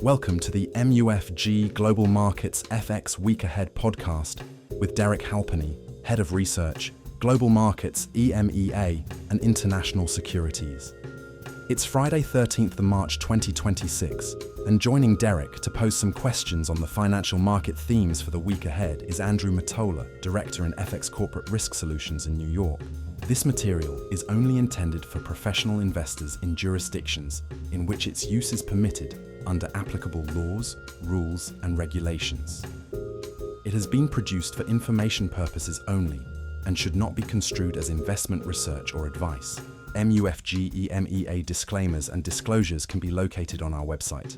Welcome to the MUFG Global Markets FX Week Ahead podcast with Derek Halpenny, Head of Research, Global Markets EMEA and International Securities. It's Friday 13th of March 2026, and joining Derek to pose some questions on the financial market themes for the week ahead is Andrew Mitola, Director in FX Corporate Risk Solutions in New York. This material is only intended for professional investors in jurisdictions in which its use is permitted under applicable laws, rules, and regulations. It has been produced for information purposes only and should not be construed as investment research or advice. MUFG EMEA disclaimers and disclosures can be located on our website.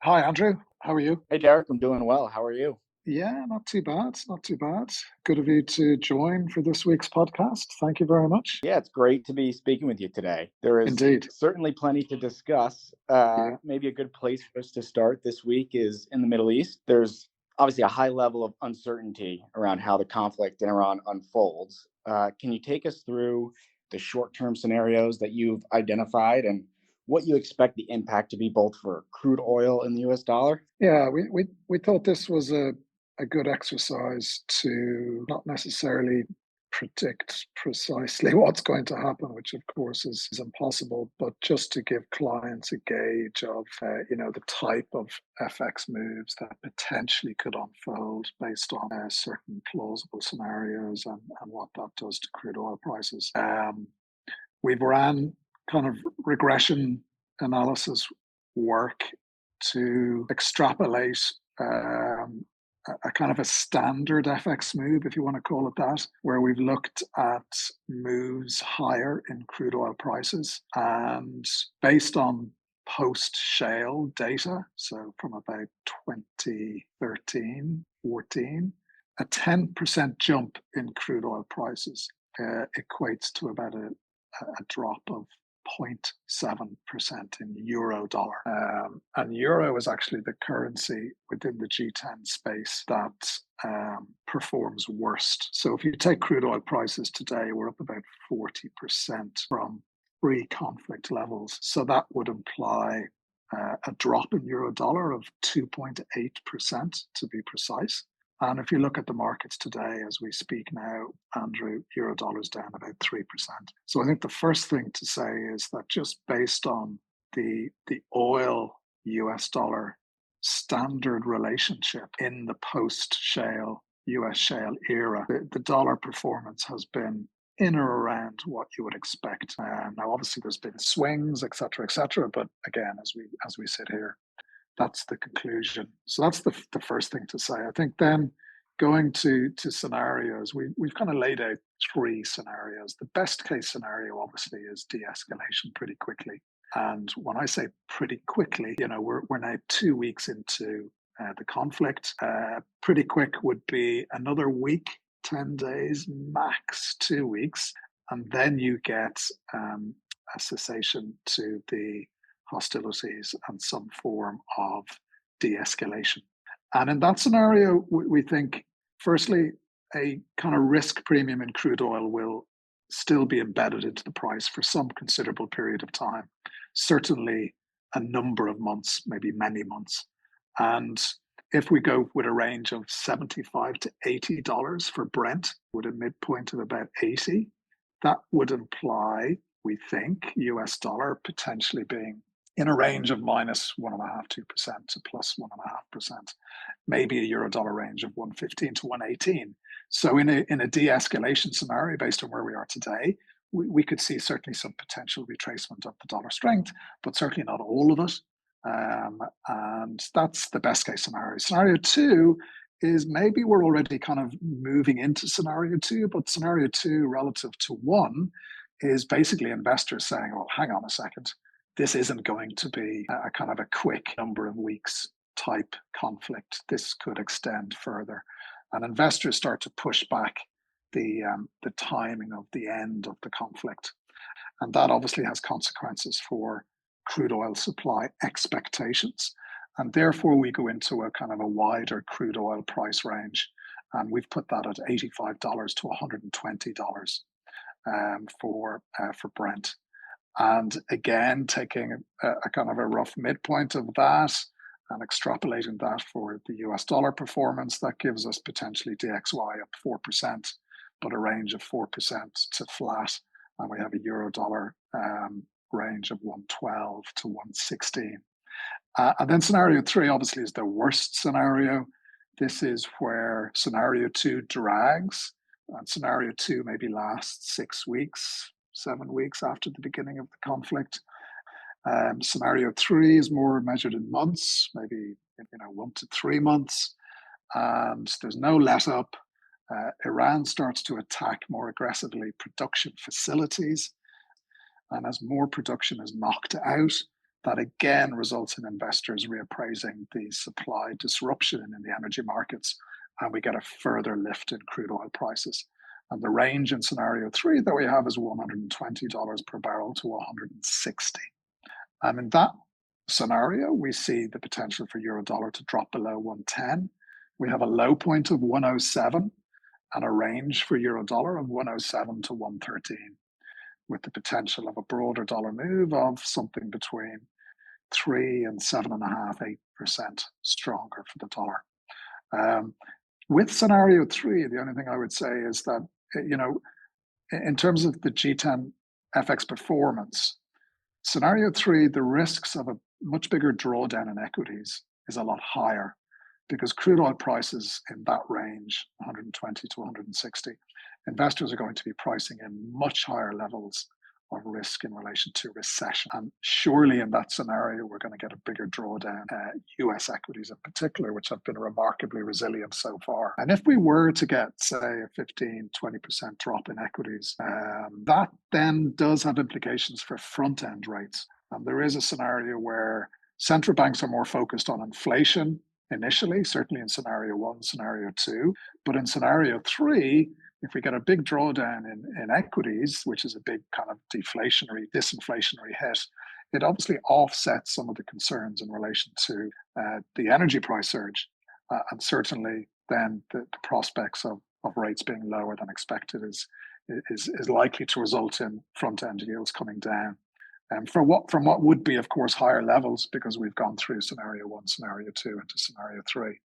Hi, Andrew. How are you? Hey, Derek, I'm doing well. How are you? Yeah, not too bad. Not too bad. Good of you to join for this week's podcast. Thank you very much. Yeah, it's great to be speaking with you today. There is Indeed. certainly plenty to discuss. Yeah. Maybe a good place for us to start this week is in the Middle East. There's obviously a high level of uncertainty around how the conflict in Iran unfolds. Can you take us through the short-term scenarios that you've identified and what you expect the impact to be both for crude oil and the US dollar? Yeah, we thought this was a good exercise to not necessarily predict precisely what's going to happen, which of course is impossible, but just to give clients a gauge of the type of FX moves that potentially could unfold based on certain plausible scenarios and what that does to crude oil prices. We've ran kind of regression analysis work to extrapolate a kind of a standard FX move, if you want to call it that, where we've looked at moves higher in crude oil prices. And based on post-shale data, so from about 2013, 14, a 10% jump in crude oil prices equates to about a drop of 0.7% in euro dollar. And euro is actually the currency within the G10 space that performs worst. So if you take crude oil prices today, we're up about 40% from pre-conflict levels. So that would imply a drop in euro dollar of 2.8% to be precise. And if you look at the markets today, as we speak now, Andrew, euro dollar is down about 3%. So I think the first thing to say is that just based on the oil US dollar standard relationship in the post-shale US shale era, the dollar performance has been in or around what you would expect. Now, obviously, there's been swings, et cetera, but again, as we sit here, that's the conclusion. So that's the first thing to say. I think then going to scenarios, we've kind of laid out three scenarios. The best case scenario, obviously, is de-escalation pretty quickly. And when I say pretty quickly, we're now 2 weeks into the conflict. Pretty quick would be another week, 10 days, max 2 weeks. And then you get a cessation to the hostilities and some form of de-escalation. And in that scenario, we think, firstly, a kind of risk premium in crude oil will still be embedded into the price for some considerable period of time, certainly a number of months, maybe many months. And if we go with a range of $75 to $80 for Brent, with a midpoint of about 80, that would imply, we think, US dollar potentially being in a range of -1.5%, 2% to +1.5%, maybe a euro dollar range of 115 to 118. So in a de-escalation scenario, based on where we are today, we could see certainly some potential retracement of the dollar strength, but certainly not all of it. And that's the best case scenario. Scenario two is maybe we're already kind of moving into scenario two, but scenario two relative to one is basically investors saying, well, hang on a second. This isn't going to be a kind of a quick number of weeks type conflict. This could extend further. And investors start to push back the timing of the end of the conflict. And that obviously has consequences for crude oil supply expectations. And therefore, we go into a kind of a wider crude oil price range. And we've put that at $85 to $120 for Brent. And again, taking a kind of a rough midpoint of that and extrapolating that for the US dollar performance, that gives us potentially DXY up 4%, but a range of 4% to flat. And we have a euro dollar range of 112 to 116. And then scenario 3 obviously is the worst scenario. This is where scenario 2 drags, and scenario 2 maybe lasts 6 weeks, 7 weeks after the beginning of the conflict. Scenario 3 is more measured in months, maybe 1 to 3 months, and there's no let up. Iran starts to attack more aggressively production facilities, and as more production is knocked out, that again results in investors reappraising the supply disruption in the energy markets, and we get a further lift in crude oil prices. And the range in scenario 3 that we have is $120 per barrel to 160. And in that scenario, we see the potential for euro dollar to drop below 110. We have a low point of 107 and a range for euro dollar of 107 to 113, with the potential of a broader dollar move of something between 3 and 7.5%, 8% stronger for the dollar. With scenario 3, the only thing I would say is that, in terms of the G10 FX performance, scenario 3, the risks of a much bigger drawdown in equities is a lot higher because crude oil prices in that range, 120 to 160, investors are going to be pricing in much higher levels of risk in relation to recession. And surely in that scenario, we're going to get a bigger drawdown, US equities in particular, which have been remarkably resilient so far. And if we were to get, say, a 15, 20% drop in equities, that then does have implications for front-end rates. And there is a scenario where central banks are more focused on inflation initially, certainly in scenario 1, scenario 2. But in scenario 3, if we get a big drawdown in equities, which is a big kind of disinflationary hit, it obviously offsets some of the concerns in relation to the energy price surge. And certainly then the prospects of rates being lower than expected is likely to result in front-end yields coming down. From what would be, of course, higher levels because we've gone through scenario 1, scenario 2 into scenario 3.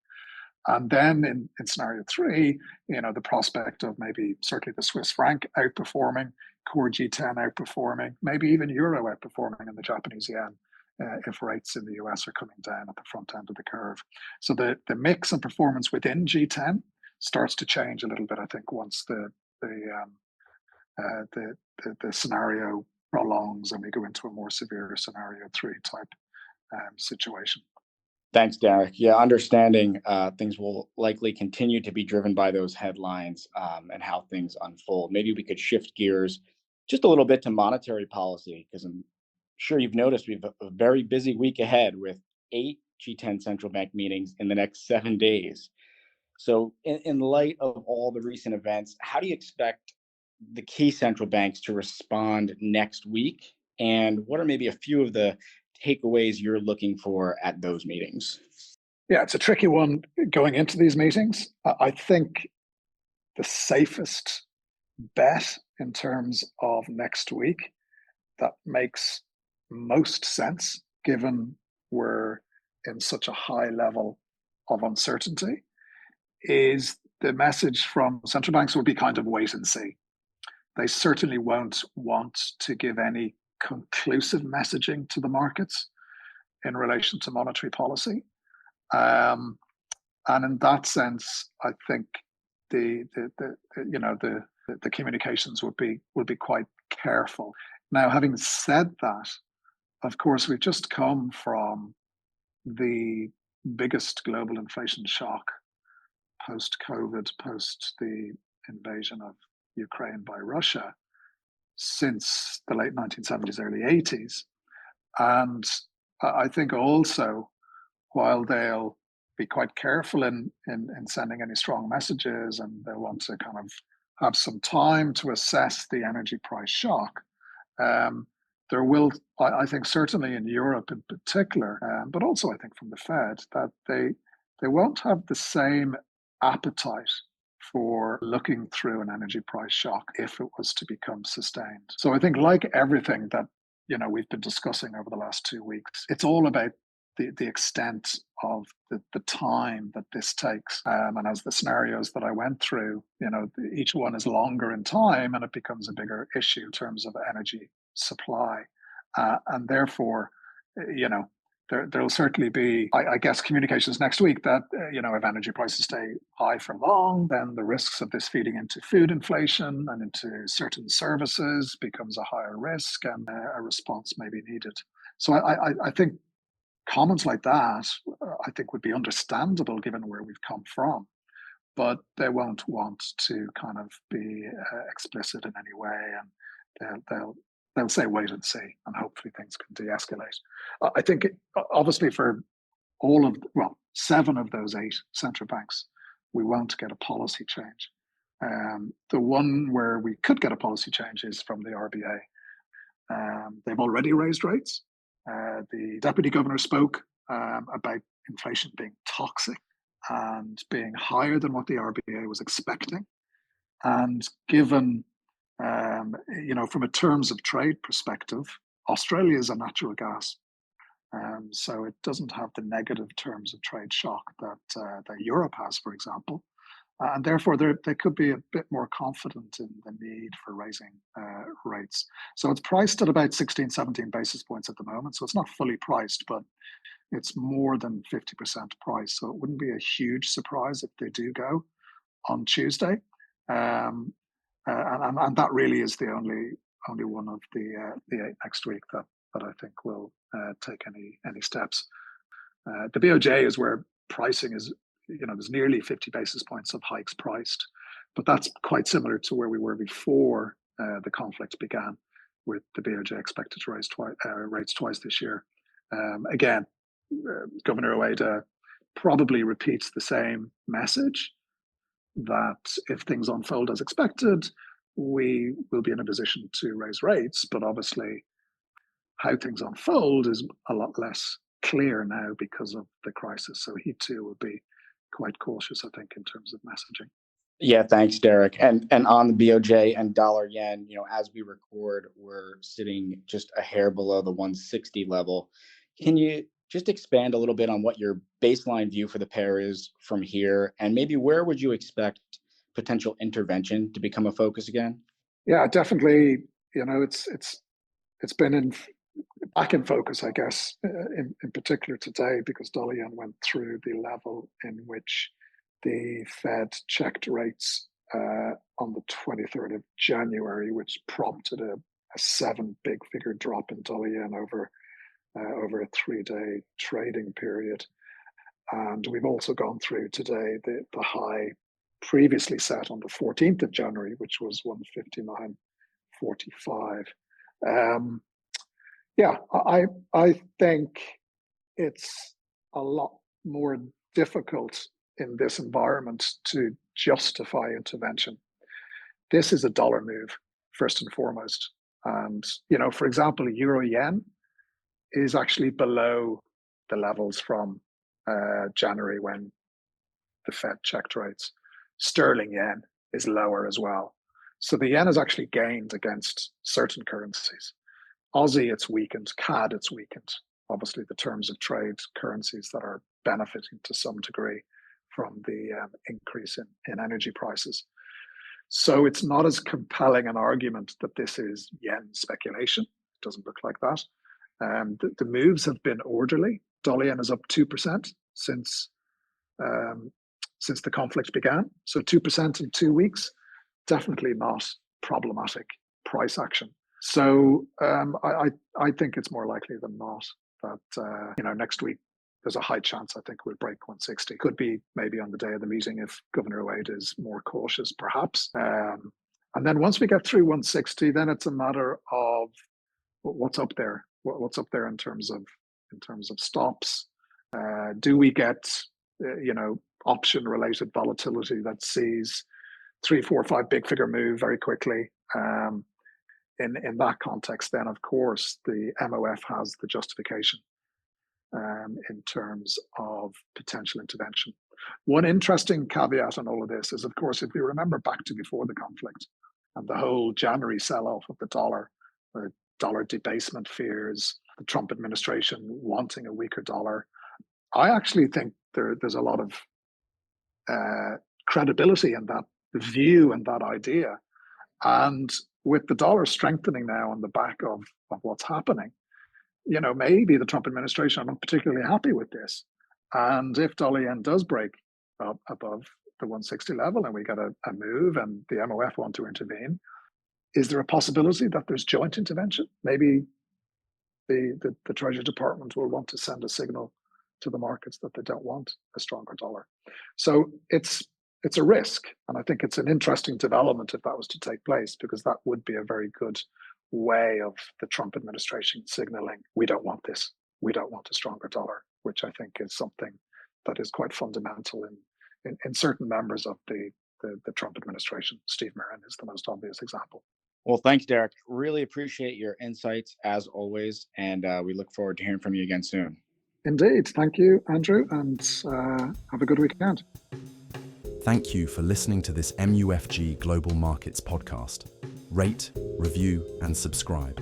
And then in scenario 3, the prospect of maybe certainly the Swiss franc outperforming, core G10 outperforming, maybe even euro outperforming and the Japanese yen if rates in the US are coming down at the front end of the curve. So the mix and performance within G10 starts to change a little bit, I think, once the scenario prolongs and we go into a more severe scenario 3 type situation. Thanks, Derek. Yeah, understanding things will likely continue to be driven by those headlines and how things unfold. Maybe we could shift gears just a little bit to monetary policy, because I'm sure you've noticed we have a very busy week ahead with 8 G10 central bank meetings in the next 7 days. So in light of all the recent events, how do you expect the key central banks to respond next week? And what are maybe a few of the takeaways you're looking for at those meetings? Yeah, it's a tricky one going into these meetings. I think the safest bet in terms of next week that makes most sense, given we're in such a high level of uncertainty, is the message from central banks will be kind of wait and see. They certainly won't want to give any conclusive messaging to the markets in relation to monetary policy. And in that sense, I think the communications would be quite careful. Now, having said that, of course, we've just come from the biggest global inflation shock post-COVID, post the invasion of Ukraine by Russia since the late 1970s, early 80s. And I think also, while they'll be quite careful in sending any strong messages and they'll want to kind of have some time to assess the energy price shock, there will, I think, certainly in Europe in particular, but also I think from the Fed, that they won't have the same appetite for looking through an energy price shock if it was to become sustained. So I think, like everything that we've been discussing over the last 2 weeks. It's all about the extent of the time that this takes. And as the scenarios that I went through, each one is longer in time and it becomes a bigger issue in terms of energy supply. And therefore, there'll certainly be, I guess, communications next week that, if energy prices stay high for long, then the risks of this feeding into food inflation and into certain services becomes a higher risk and a response may be needed. So I think comments like that, I think, would be understandable given where we've come from, but they won't want to kind of be explicit in any way, and they'll say wait and see, and hopefully things can de-escalate. I think obviously for 7 of those 8 central banks, we won't get a policy change. The one where we could get a policy change is from the RBA. They've already raised rates. The deputy governor spoke about inflation being toxic and being higher than what the RBA was expecting. And given, from a terms of trade perspective, Australia is a natural gas. So it doesn't have the negative terms of trade shock that Europe has, for example. And therefore, they could be a bit more confident in the need for raising rates. So it's priced at about 16, 17 basis points at the moment. So it's not fully priced, but it's more than 50% price. So it wouldn't be a huge surprise if they do go on Tuesday. And that really is the only one of the 8 next week that I think will take any steps. The BOJ is where pricing is, there's nearly 50 basis points of hikes priced, but that's quite similar to where we were before the conflict began, with the BOJ expected to raise rates twice this year. Again, Governor Ueda probably repeats the same message, that if things unfold as expected, we will be in a position to raise rates, but obviously how things unfold is a lot less clear now because of the crisis. So he too will be quite cautious, I think, in terms of messaging. Yeah, thanks, Derek. And on the BOJ and dollar yen, as we record, we're sitting just a hair below the 160 level. Can you just expand a little bit on what your baseline view for the pair is from here, and maybe where would you expect potential intervention to become a focus again? Yeah, definitely. It's been back in focus, I guess, in particular today, because dollar yen went through the level in which the Fed checked rates on the 23rd of January, which prompted a 7 big figure drop in dollar yen over a 3-day trading period. And we've also gone through today the high previously set on the 14th of January, which was 159.45. I think it's a lot more difficult in this environment to justify intervention. This is a dollar move, first and foremost. And, for example, euro yen is actually below the levels from January when the Fed checked rates. Sterling yen is lower as well. So the yen has actually gained against certain currencies. Aussie, it's weakened. CAD, it's weakened. Obviously, the terms of trade currencies that are benefiting to some degree from the increase in energy prices. So it's not as compelling an argument that this is yen speculation. It doesn't look like that. The moves have been orderly. Dollar yen is up 2% since the conflict began. So 2% in 2 weeks, definitely not problematic price action. So I think it's more likely than not that next week there's a high chance I think we'll break 160. Could be maybe on the day of the meeting if Governor Ueda is more cautious, perhaps. And then once we get through 160, then it's a matter of what's up there. What's up there in terms of stops? Do we get option related volatility that sees 3, 4, 5 big figure move very quickly? In that context, then of course the MOF has the justification in terms of potential intervention. One interesting caveat on all of this is, of course, if we remember back to before the conflict and the whole January sell-off of the dollar, dollar debasement fears, the Trump administration wanting a weaker dollar. I actually think there's a lot of credibility in that view and that idea. And with the dollar strengthening now on the back of what's happening, maybe the Trump administration are not particularly happy with this. And if dollar yen does break above the 160 level and we get a move and the MOF want to intervene, is there a possibility that there's joint intervention? Maybe the Treasury Department will want to send a signal to the markets that they don't want a stronger dollar. So it's a risk, and I think it's an interesting development if that was to take place, because that would be a very good way of the Trump administration signaling, we don't want this, we don't want a stronger dollar, which I think is something that is quite fundamental in certain members of the Trump administration. Steve Bannon is the most obvious example. Well, thanks, Derek. Really appreciate your insights as always, and we look forward to hearing from you again soon. Indeed. Thank you, Andrew, and have a good weekend. Thank you for listening to this MUFG Global Markets podcast. Rate, review, and subscribe.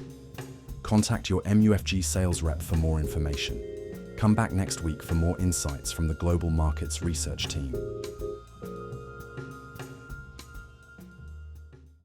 Contact your MUFG sales rep for more information. Come back next week for more insights from the Global Markets Research team.